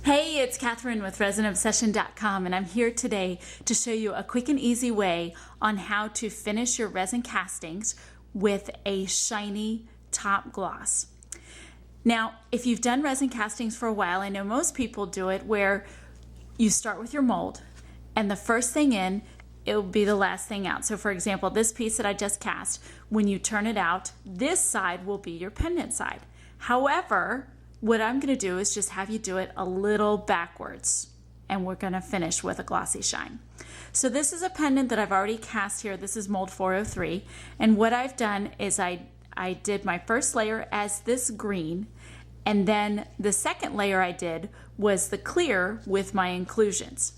Hey, it's Catherine with resinobsession.com, and I'm here today to show you a quick and easy way on how to finish your resin castings with a shiny top gloss. Now, if you've done resin castings for a while, I know most people do it where you start with your mold and the first thing in, it will be the last thing out. So for example, this piece that I just cast, when you turn it out, this side will be your pendant side. However, what I'm going to do is just have you do it a little backwards, and we're going to finish with a glossy shine. So this is a pendant that I've already cast here. This is mold 403, and what I've done is I did my first layer as this green, and then the second layer I did was the clear with my inclusions.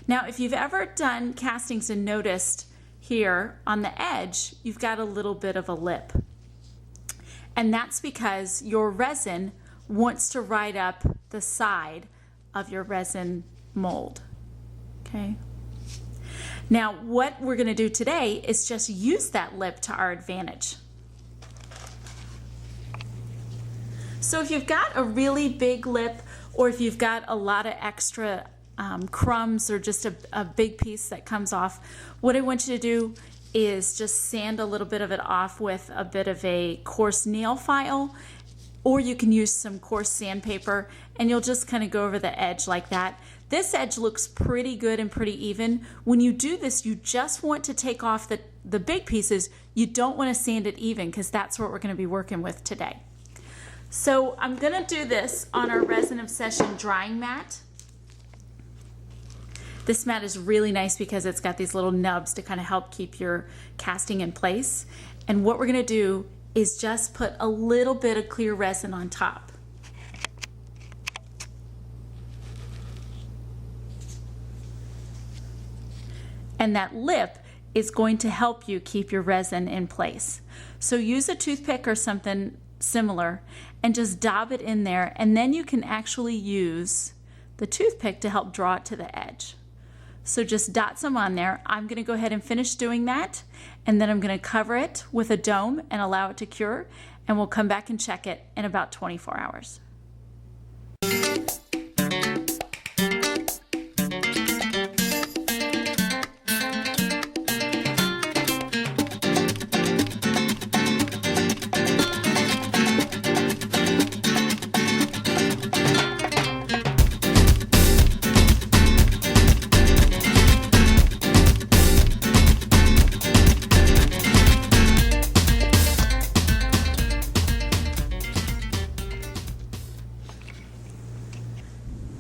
Now, if you've ever done castings and noticed here on the edge, you've got a little bit of a lip, and that's because your resin wants to ride up the side of your resin mold. Okay. Now, what we're going to do today is just use that lip to our advantage. So if you've got a really big lip, or if you've got a lot of extra crumbs or just a big piece that comes off, what I want you to do is just sand a little bit of it off with a bit of a coarse nail file, or you can use some coarse sandpaper, and you'll just kind of go over the edge like that. This edge looks pretty good and pretty even. When you do this, you just want to take off the big pieces. You don't want to sand it even, because that's what we're going to be working with today. So I'm going to do this on our Resin Obsession drying mat. This mat is really nice because it's got these little nubs to kind of help keep your casting in place. And what we're going to do is just put a little bit of clear resin on top. And that lip is going to help you keep your resin in place. So use a toothpick or something similar and just dab it in there, and then you can actually use the toothpick to help draw it to the edge. So just dot some on there. I'm going to go ahead and finish doing that, and then I'm going to cover it with a dome and allow it to cure, and we'll come back and check it in about 24 hours.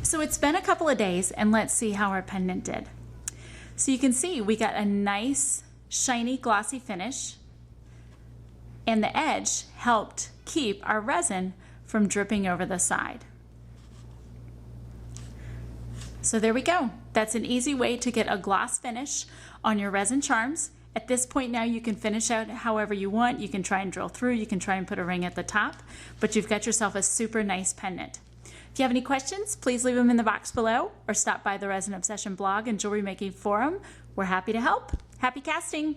So it's been a couple of days, and let's see how our pendant did. So you can see we got a nice shiny glossy finish, and the edge helped keep our resin from dripping over the side. So there we go. That's an easy way to get a gloss finish on your resin charms. At this point now, you can finish out however you want. You can try and drill through, you can try and put a ring at the top, but you've got yourself a super nice pendant. If you have any questions, please leave them in the box below, or stop by the Resin Obsession blog and jewelry making forum. We're happy to help. Happy casting!